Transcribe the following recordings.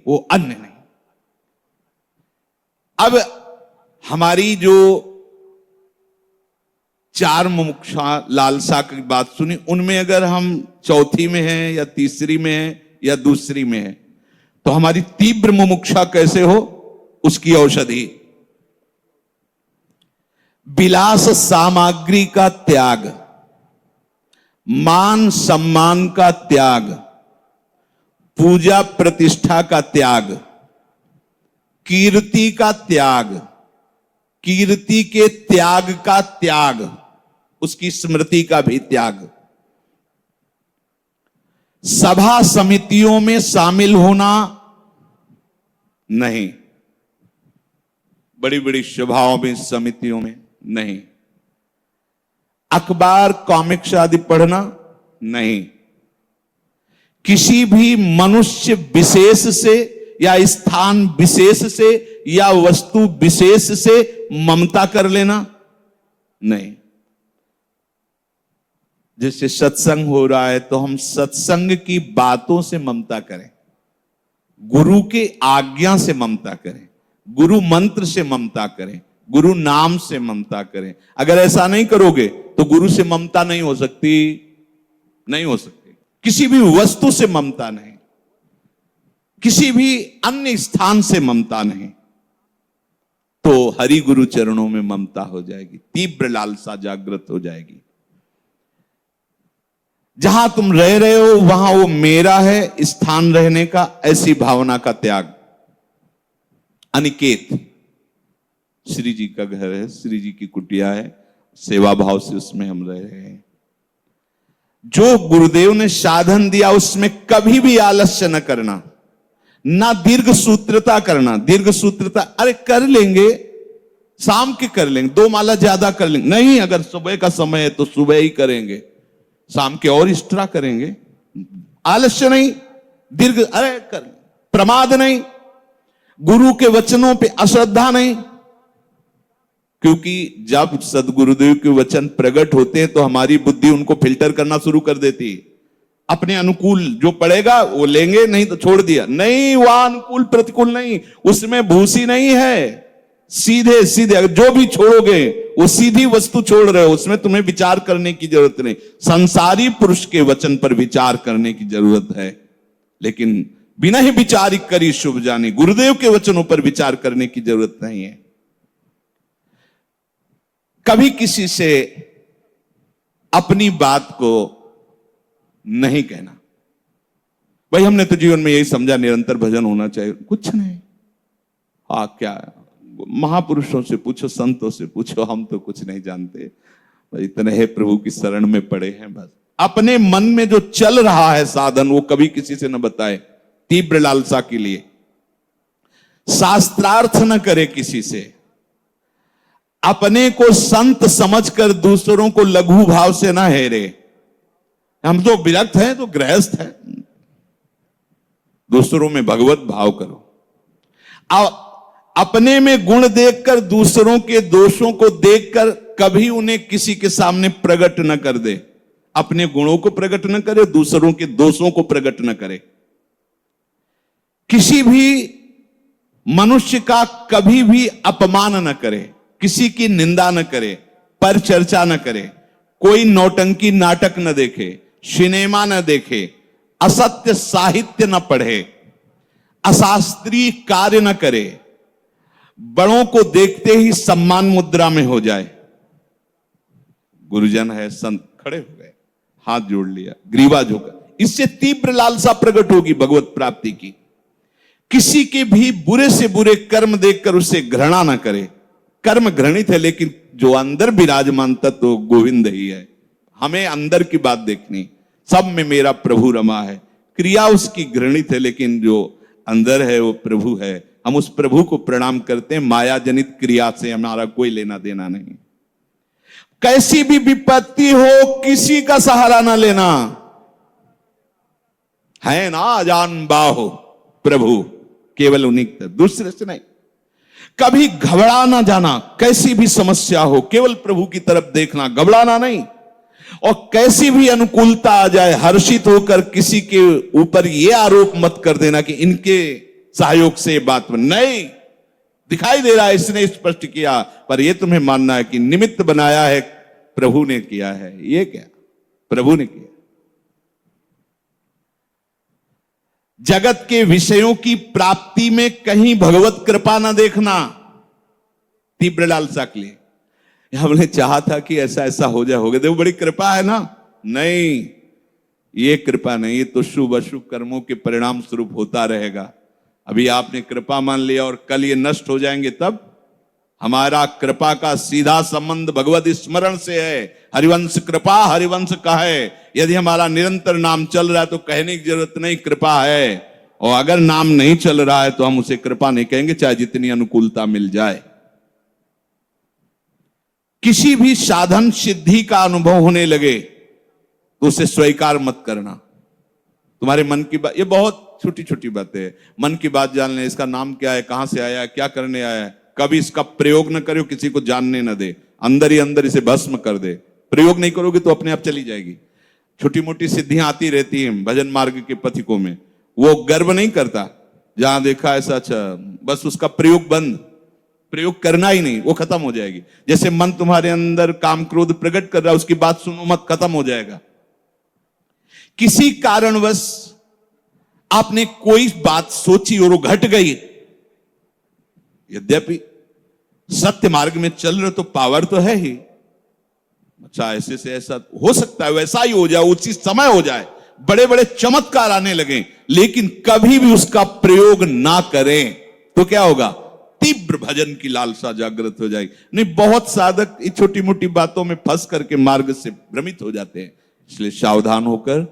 वो अन्य नहीं। अब हमारी जो चार मुमुक्षा लालसा की बात सुनी, उनमें अगर हम चौथी में हैं या तीसरी में हैं या दूसरी में हैं, तो हमारी तीव्र मुमुक्षा कैसे हो, उसकी औषधि विलास सामग्री का त्याग, मान सम्मान का त्याग, पूजा प्रतिष्ठा का त्याग, कीर्ति का त्याग, कीर्ति के त्याग का त्याग, उसकी स्मृति का भी त्याग, सभा समितियों में शामिल होना नहीं, बड़ी बड़ी सभाओं में समितियों में नहीं, अखबार कॉमिक्स आदि पढ़ना नहीं, किसी भी मनुष्य विशेष से या स्थान विशेष से या वस्तु विशेष से ममता कर लेना नहीं। जैसे सत्संग हो रहा है तो हम सत्संग की बातों से ममता करें, गुरु के आज्ञा से ममता करें, गुरु मंत्र से ममता करें, गुरु नाम से ममता करें। अगर ऐसा नहीं करोगे तो गुरु से ममता नहीं हो सकती, नहीं हो सकती। किसी भी वस्तु से ममता नहीं, किसी भी अन्य स्थान से ममता नहीं, तो हरि गुरु चरणों में ममता हो जाएगी, तीव्र लालसा जागृत हो जाएगी। जहां तुम रह रहे हो वहां वो मेरा है, स्थान रहने का, ऐसी भावना का त्याग। अनिकेत श्री जी का घर है, श्री जी की कुटिया है, सेवा भाव से उसमें हम रह रहे हैं। जो गुरुदेव ने साधन दिया उसमें कभी भी आलस्य न करना, ना दीर्घ सूत्रता करना। दीर्घ सूत्रता अरे कर लेंगे, शाम के कर लेंगे, 2 माला ज्यादा कर लेंगे, नहीं, अगर सुबह का समय है तो सुबह ही करेंगे, शाम के और एक्स्ट्रा करेंगे। आलस्य नहीं, दीर्घ अरे कर, प्रमाद नहीं, गुरु के वचनों पे अश्रद्धा नहीं। क्योंकि जब सदगुरुदेव के वचन प्रकट होते हैं तो हमारी बुद्धि उनको फिल्टर करना शुरू कर देती है। अपने अनुकूल जो पड़ेगा वो लेंगे, नहीं तो छोड़ दिया। नहीं, वह अनुकूल प्रतिकूल नहीं, उसमें भूसी नहीं है, सीधे सीधे जो भी छोड़ोगे वो सीधी वस्तु छोड़ रहे हो, उसमें तुम्हें विचार करने की जरूरत नहीं। संसारी पुरुष के वचन पर विचार करने की जरूरत है, लेकिन बिना ही विचार करी शुभ जानी, गुरुदेव के वचनों पर विचार करने की जरूरत नहीं है। कभी किसी से अपनी बात को नहीं कहना। भाई हमने तो जीवन में यही समझा निरंतर भजन होना चाहिए, कुछ नहीं। हाँ, क्या महापुरुषों से पूछो, संतों से पूछो, हम तो कुछ नहीं जानते, इतने है प्रभु की शरण में पड़े हैं बस। अपने मन में जो चल रहा है साधन वो कभी किसी से न बताए, तीव्र लालसा के लिए। शास्त्रार्थ न करे किसी से, अपने को संत समझकर दूसरों को लघु भाव से ना हेरे। हम तो विरक्त हैं तो गृहस्थ हैं, दूसरों में भगवत भाव करो। अपने में गुण देखकर दूसरों के दोषों को देखकर कभी उन्हें किसी के सामने प्रकट न कर दे। अपने गुणों को प्रकट न करे, दूसरों के दोषों को प्रकट न करे। किसी भी मनुष्य का कभी भी अपमान न करे, किसी की निंदा न करे, पर चर्चा न करे, कोई नौटंकी नाटक न देखे, सिनेमा न देखे, असत्य साहित्य न पढ़े, अशास्त्रीय कार्य न करे, बड़ों को देखते ही सम्मान मुद्रा में हो जाए। गुरुजन है, संत खड़े हो गए, हाथ जोड़ लिया, ग्रीवा झुका, इससे तीव्र लालसा प्रकट होगी भगवत प्राप्ति की। किसी के भी बुरे से बुरे कर्म देखकर उसे घृणा ना करे। कर्म घृणित है, लेकिन जो अंदर विराजमान तत्व गोविंद ही है। हमें अंदर की बात देखनी, सब में मेरा प्रभु रमा है। क्रिया उसकी घृणित है, लेकिन जो अंदर है वो प्रभु है। हम उस प्रभु को प्रणाम करते हैं। माया जनित क्रिया से हमारा कोई लेना देना नहीं। कैसी भी विपत्ति हो, किसी का सहारा ना लेना, है ना जान बाहो प्रभु, केवल उन्हीं, दूसरे से नहीं। कभी घबरा ना जाना, कैसी भी समस्या हो केवल प्रभु की तरफ देखना, घबराना नहीं। और कैसी भी अनुकूलता आ जाए, हर्षित होकर किसी के ऊपर यह आरोप मत कर देना कि इनके सहयोग से ये बात नहीं दिखाई दे रहा है, इसने स्पष्ट किया, पर यह तुम्हें मानना है कि निमित्त बनाया है प्रभु ने किया है। ये क्या? प्रभु ने किया। जगत के विषयों की प्राप्ति में कहीं भगवत कृपा ना देखना, तीव्र लालसा के लिए। हमने चाहा था कि ऐसा ऐसा हो जाए, हो गया, देखो बड़ी कृपा है ना। नहीं, ये कृपा नहीं, ये तो शुभ अशुभ कर्मों के परिणाम स्वरूप होता रहेगा। अभी आपने कृपा मान लिया और कल ये नष्ट हो जाएंगे, तब हमारा कृपा का सीधा संबंध भगवत स्मरण से है। हरिवंश कृपा हरिवंश का है। यदि हमारा निरंतर नाम चल रहा है तो कहने की जरूरत नहीं, कृपा है। और अगर नाम नहीं चल रहा है तो हम उसे कृपा नहीं कहेंगे, चाहे जितनी अनुकूलता मिल जाए। किसी भी साधन सिद्धि का अनुभव होने लगे तो उसे स्वीकार मत करना। तुम्हारे मन की बात, ये बहुत छोटी छोटी बातें हैं। मन की बात जान ले, इसका नाम क्या है, कहां से आया है, क्या करने आया है। कभी इसका प्रयोग न करो, किसी को जानने न दे, अंदर ही अंदर इसे भस्म कर दे। प्रयोग नहीं करोगे तो अपने आप चली जाएगी। छोटी मोटी सिद्धियां आती रहती हैं भजन मार्ग के पथिकों में, वो गर्व नहीं करता। जहां देखा ऐसा, अच्छा, बस उसका प्रयोग बंद, प्रयोग करना ही नहीं, वो खत्म हो जाएगी। जैसे मन तुम्हारे अंदर काम क्रोध प्रकट कर रहा है, उसकी बात सुनो मत, खत्म हो जाएगा। किसी कारणवश आपने कोई बात सोची और वो घट गई, यद्यपि सत्य मार्ग में चल रहे तो पावर तो है ही। अच्छा, ऐसे से ऐसा हो सकता है, वैसा ही हो जाए, उसी समय हो जाए, बड़े बड़े चमत्कार आने लगे, लेकिन कभी भी उसका प्रयोग ना करें तो क्या होगा? तीव्र भजन की लालसा जागृत हो जाएगी। नहीं, बहुत साधक छोटी मोटी बातों में फंस करके मार्ग से भ्रमित हो जाते हैं। इसलिए सावधान होकर,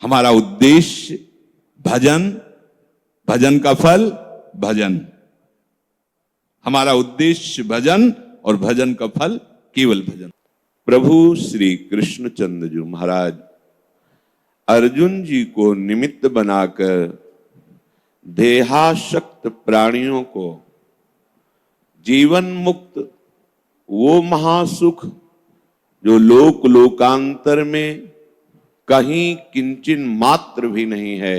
हमारा उद्देश्य भजन, भजन का फल भजन। हमारा उद्देश्य भजन और भजन का फल केवल भजन। प्रभु श्री कृष्णचंद्र जी महाराज अर्जुन जी को निमित्त बनाकर देहाशक्त प्राणियों को जीवन मुक्त वो महासुख जो लोक लोकांतर में कहीं किंचिन मात्र भी नहीं है,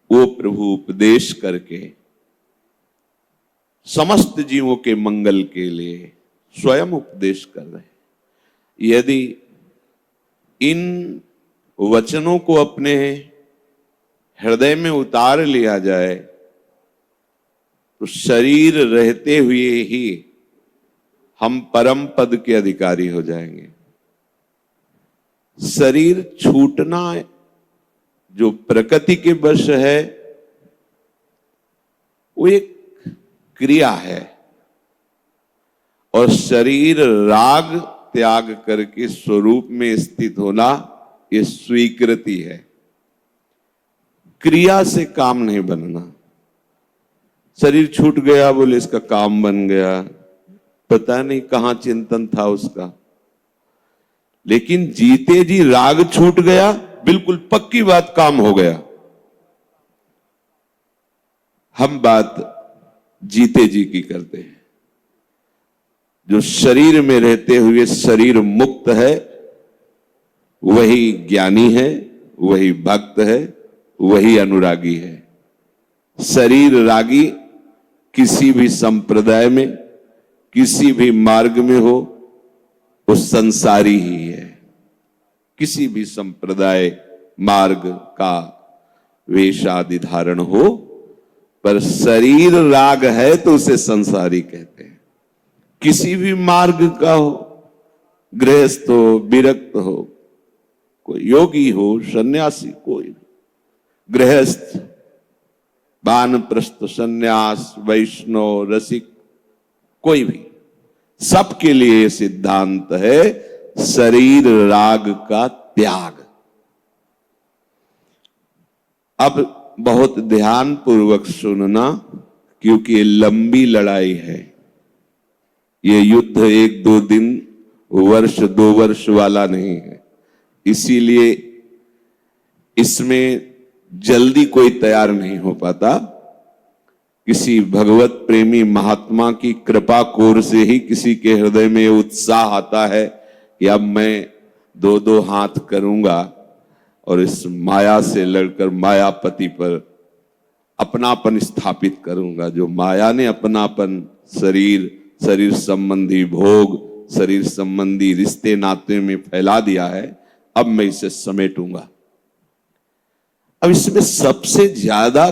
वो प्रभु उपदेश करके समस्त जीवों के मंगल के लिए स्वयं उपदेश कर रहे हैं। यदि इन वचनों को अपने हृदय में उतार लिया जाए तो शरीर रहते हुए ही हम परम पद के अधिकारी हो जाएंगे। शरीर छूटना जो प्रकृति के वश है, वो एक क्रिया है, और शरीर राग त्याग करके स्वरूप में स्थित होना ये स्वीकृति है। क्रिया से काम नहीं बनना। शरीर छूट गया बोले इसका काम बन गया, पता नहीं कहां चिंतन था उसका। लेकिन जीते जी राग छूट गया, बिल्कुल पक्की बात, काम हो गया। हम बात जीते जी की करते हैं। जो शरीर में रहते हुए शरीर मुक्त है वही ज्ञानी है, वही भक्त है, वही अनुरागी है। शरीर रागी किसी भी संप्रदाय में, किसी भी मार्ग में हो, वो संसारी ही है। किसी भी संप्रदाय मार्ग का वेश आदि धारण हो, पर शरीर राग है तो उसे संसारी कहते हैं। किसी भी मार्ग का हो, गृहस्थ हो, विरक्त हो, कोई योगी हो, सन्यासी, कोई भी गृहस्थ, वानप्रस्थ, सन्यास, वैष्णव, रसिक, कोई भी, सबके लिए सिद्धांत है शरीर राग का त्याग। अब बहुत ध्यान पूर्वक सुनना, क्योंकि ये लंबी लड़ाई है। ये युद्ध 1-2 दिन, वर्ष 2 वर्ष वाला नहीं है। इसीलिए इसमें जल्दी कोई तैयार नहीं हो पाता। किसी भगवत प्रेमी महात्मा की कृपा कोर से ही किसी के हृदय में उत्साह आता है कि अब मैं 2-2 हाथ करूंगा और इस माया से लड़कर मायापति पर अपनापन स्थापित करूंगा। जो माया ने अपनापन शरीर, शरीर संबंधी भोग, शरीर संबंधी रिश्ते नाते में फैला दिया है, अब मैं इसे समेटूंगा। अब इसमें सबसे ज्यादा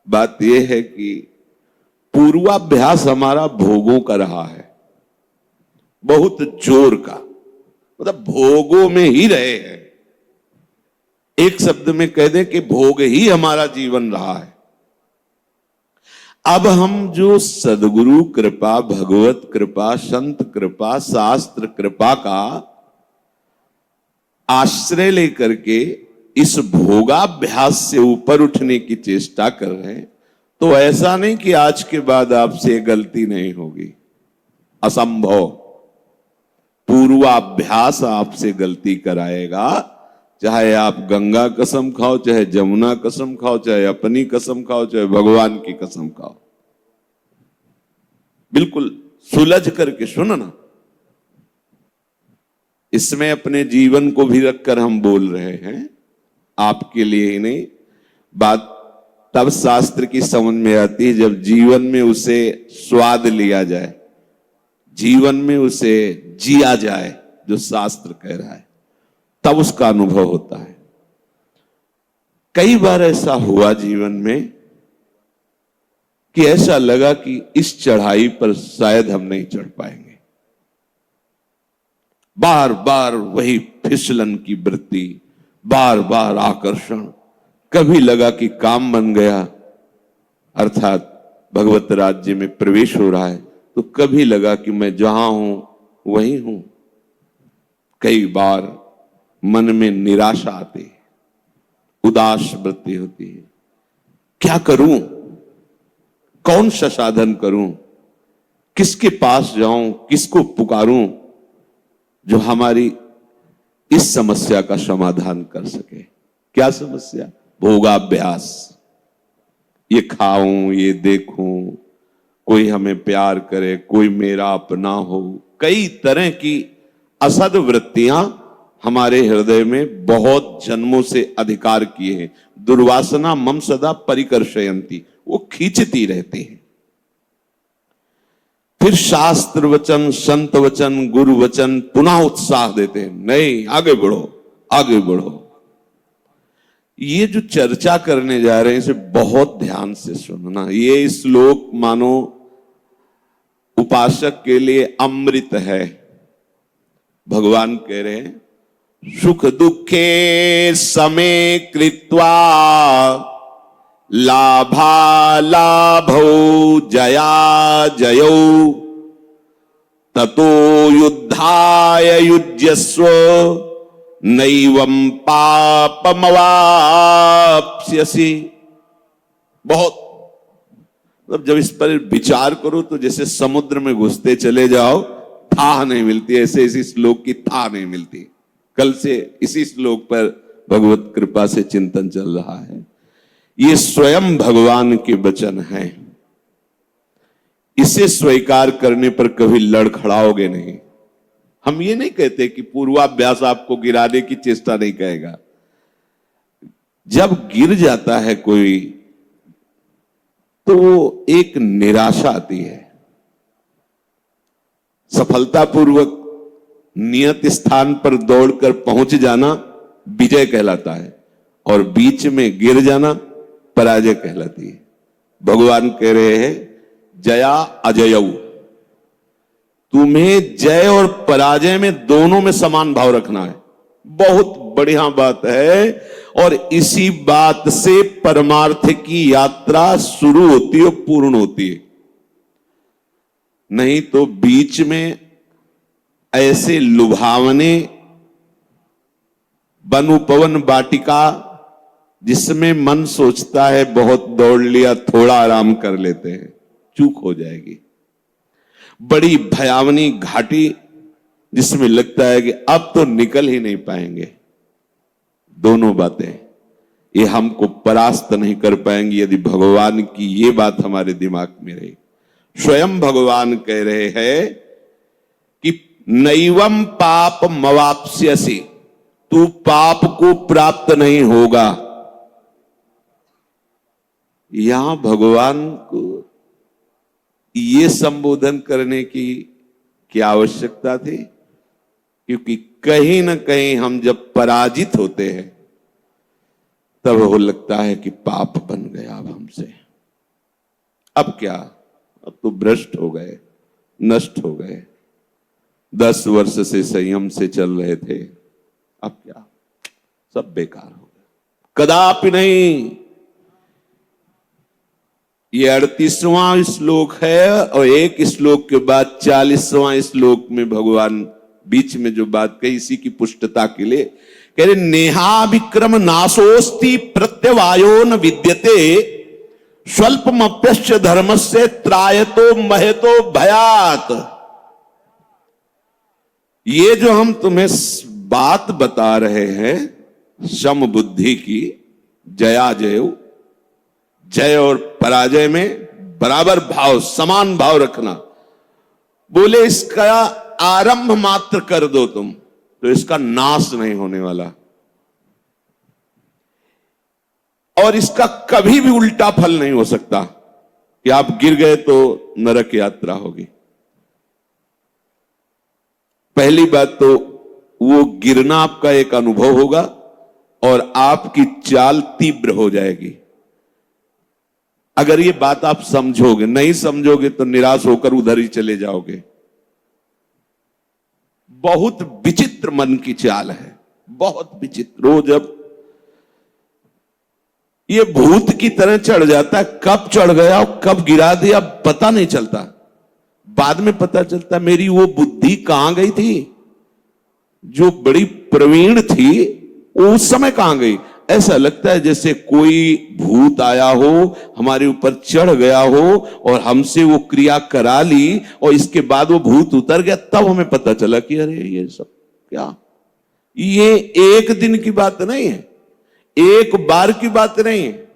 बात यह है कि पूर्वाभ्यास हमारा भोगों का रहा है, बहुत जोर का, मतलब भोगों में ही रहे हैं। एक शब्द में कह दें कि भोग ही हमारा जीवन रहा है। अब हम जो सदगुरु कृपा, भगवत कृपा, संत कृपा, शास्त्र कृपा का आश्रय लेकर के इस भोगाभ्यास से ऊपर उठने की चेष्टा कर रहे हैं, तो ऐसा नहीं कि आज के बाद आपसे गलती नहीं होगी, असंभव। पूर्वाभ्यास आपसे गलती कराएगा, चाहे आप गंगा कसम खाओ, चाहे जमुना कसम खाओ, चाहे अपनी कसम खाओ, चाहे भगवान की कसम खाओ। बिल्कुल सुलझ करके सुनना। इसमें अपने जीवन को भी रखकर हम बोल रहे हैं, आपके लिए ही नहीं। बात तब शास्त्र की समझ में आती है जब जीवन में उसे स्वाद लिया जाए, जीवन में उसे जिया जाए, जो शास्त्र कह रहा है, तब उसका अनुभव होता है। कई बार ऐसा हुआ जीवन में कि ऐसा लगा कि इस चढ़ाई पर शायद हम नहीं चढ़ पाएंगे। बार बार वही फिसलन की वृत्ति, बार बार आकर्षण। कभी लगा कि काम बन गया, अर्थात भगवत राज्य में प्रवेश हो रहा है, तो कभी लगा कि मैं जहां हूं वहीं हूं। कई बार मन में निराशा आती है, उदास वृत्ति होती है। क्या करूं, कौन सा साधन करूं, किसके पास जाऊं, किसको पुकारूं जो हमारी इस समस्या का समाधान कर सके। क्या समस्या? भोगाभ्यास। ये खाऊं, ये देखूं, कोई हमें प्यार करे, कोई मेरा अपना हो। कई तरह की असद वृत्तियां हमारे हृदय में बहुत जन्मों से अधिकार किए हैं। दुर्वासना मम सदा परिकर्षयंती, वो खींचती रहती है। फिर शास्त्र वचन, संत वचन, गुरु वचन पुनः उत्साह देते हैं, नहीं आगे बढ़ो, आगे बढ़ो। ये जो चर्चा करने जा रहे हैं इसे बहुत ध्यान से सुनना। ये श्लोक मानो उपासक के लिए अमृत है। भगवान कह रहे हैं, सुख दुखे समे कृत्वा लाभा लाभौ जया जयौ ततो युद्धाय युज्यस्व नैवं पापमवाप्स्यसि। बहुत, मतलब जब इस पर विचार करो तो जैसे समुद्र में घुसते चले जाओ, थाह नहीं मिलती। ऐसे इसी श्लोक की थाह नहीं मिलती। कल से इसी श्लोक पर भगवत कृपा से चिंतन चल रहा है। ये स्वयं भगवान के वचन हैं। इसे स्वीकार करने पर कभी लड़खड़ाओगे नहीं। हम ये नहीं कहते कि पूर्वाभ्यास आपको गिराने की चेष्टा नहीं करेगा। जब गिर जाता है कोई तो एक निराशा आती है। सफलतापूर्वक नियत स्थान पर दौड़कर पहुंच जाना विजय कहलाता है, और बीच में गिर जाना पराजय कहलाती है। भगवान कह रहे हैं, जया अजयऊ। तुम्हें जय और पराजय में दोनों में समान भाव रखना है। बहुत बढ़िया बात है, और इसी बात से परमार्थ की यात्रा शुरू होती है, पूर्ण होती है। नहीं तो बीच में ऐसे लुभावने वन उपवन वाटिका जिसमें मन सोचता है बहुत दौड़ लिया, थोड़ा आराम कर लेते हैं, चूक हो जाएगी। बड़ी भयावनी घाटी जिसमें लगता है कि अब तो निकल ही नहीं पाएंगे। दोनों बातें ये हमको परास्त नहीं कर पाएंगी यदि भगवान की ये बात हमारे दिमाग में रही। स्वयं भगवान कह रहे हैं कि नैवम पाप मवाप्स्यसि, तू पाप को प्राप्त नहीं होगा। यहां भगवान को ये संबोधन करने की क्या आवश्यकता थी? क्योंकि कहीं ना कहीं हम जब पराजित होते हैं तब वो लगता है कि पाप बन गया अब हमसे। अब क्या, अब तो भ्रष्ट हो गए, नष्ट हो गए। 10 वर्ष से संयम से चल रहे थे, अब क्या, सब बेकार हो गया। कदापि नहीं। ये 38वां श्लोक है और एक श्लोक के बाद 40वां श्लोक में भगवान बीच में जो बात कही इसी की पुष्टता के लिए कह रहे, नेहा विक्रम नाशोस्ति प्रत्यवायो न विद्यते स्वल्पमप्यश्च धर्मस्य त्रायतो महतो भयात। ये जो हम तुम्हें बात बता रहे हैं सम बुद्धि की, जया जय, जय और पराजय में बराबर भाव, समान भाव रखना। बोले इसका आरंभ मात्र कर दो तुम तो इसका नाश नहीं होने वाला, और इसका कभी भी उल्टा फल नहीं हो सकता कि आप गिर गए तो नरक यात्रा होगी। पहली बात तो वो गिरना आपका एक अनुभव होगा और आपकी चाल तीव्र हो जाएगी। अगर ये बात आप समझोगे, नहीं समझोगे तो निराश होकर उधर ही चले जाओगे। बहुत विचित्र मन की चाल है, बहुत विचित्र। वो जब ये भूत की तरह चढ़ जाता है, कब चढ़ गया और कब गिरा दिया पता नहीं चलता। बाद में पता चलता मेरी वो बुद्धि कहां गई थी, जो बड़ी प्रवीण थी वो उस समय कहां गई। ऐसा लगता है जैसे कोई भूत आया हो, हमारे ऊपर चढ़ गया हो और हमसे वो क्रिया करा ली और इसके बाद वो भूत उतर गया, तब हमें पता चला कि अरे ये सब क्या। ये एक दिन की बात नहीं है, एक बार की बात नहीं है।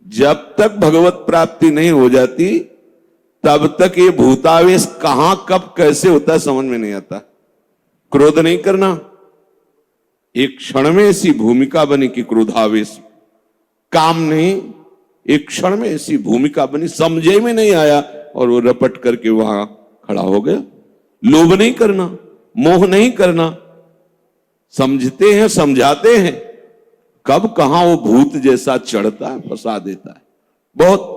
जब तक भगवत प्राप्ति नहीं हो जाती तब तक ये भूतावेश कहां कब कैसे होता है समझ में नहीं आता। क्रोध नहीं करना, एक क्षण में ऐसी भूमिका बनी कि क्रोधावेश, काम नहीं, एक क्षण में ऐसी भूमिका बनी, समझे में नहीं आया और वो रपट करके वहां खड़ा हो गया। लोभ नहीं करना, मोह नहीं करना, समझते हैं, समझाते हैं, कब कहां वो भूत जैसा चढ़ता है, फंसा देता है। बहुत,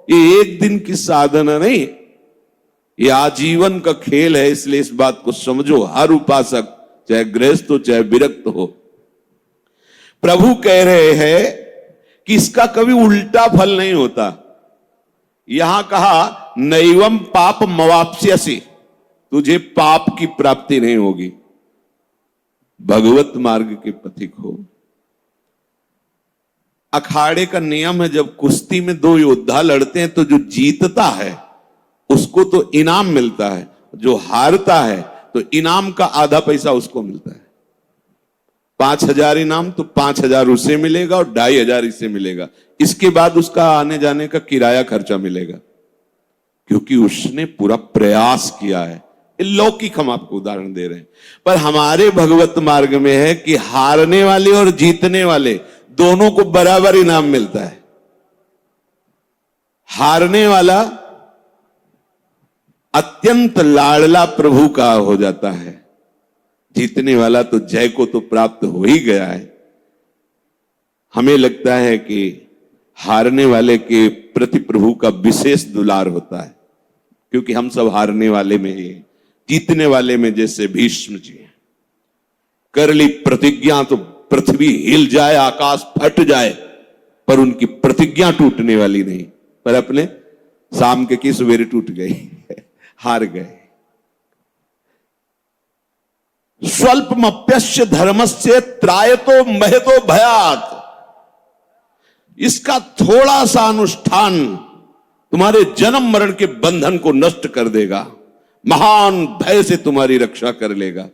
ये एक दिन की साधना नहीं, ये आजीवन का खेल है। इसलिए इस बात को समझो, हर उपासक चाहे गृहस्थ हो चाहे विरक्त हो। प्रभु कह रहे हैं कि इसका कभी उल्टा फल नहीं होता। यहां कहा नैवम पाप मवाप्स्यसि, तुझे पाप की प्राप्ति नहीं होगी। भगवत मार्ग के पथिक हो। अखाड़े का नियम है, जब कुश्ती में 2 योद्धा लड़ते हैं तो जो जीतता है उसको तो इनाम मिलता है, जो हारता है तो इनाम का आधा पैसा उसको मिलता है। 5,000 इनाम तो 5,000 उसे मिलेगा और 2,500 इसे मिलेगा। इसके बाद उसका आने जाने का किराया खर्चा मिलेगा, क्योंकि उसने पूरा प्रयास किया है। लौकिक हम आपको उदाहरण दे रहे हैं, पर हमारे भगवत मार्ग में है कि हारने वाले और जीतने वाले दोनों को बराबर इनाम मिलता है। हारने वाला अत्यंत लाडला प्रभु का हो जाता है, जीतने वाला तो जय को तो प्राप्त हो ही गया है। हमें लगता है कि हारने वाले के प्रति प्रभु का विशेष दुलार होता है, क्योंकि हम सब हारने वाले में ही, जीतने वाले में जैसे भीष्म जी कर ली प्रतिज्ञा तो पृथ्वी हिल जाए, आकाश फट जाए, पर उनकी प्रतिज्ञा टूटने वाली नहीं। पर अपने शाम के की सवेरे टूट गई, हार गए। स्वल्पमप्यस्य धर्मस्य त्रायतो महतो भयात। इसका थोड़ा सा अनुष्ठान तुम्हारे जन्म मरण के बंधन को नष्ट कर देगा, महान भय से तुम्हारी रक्षा कर लेगा।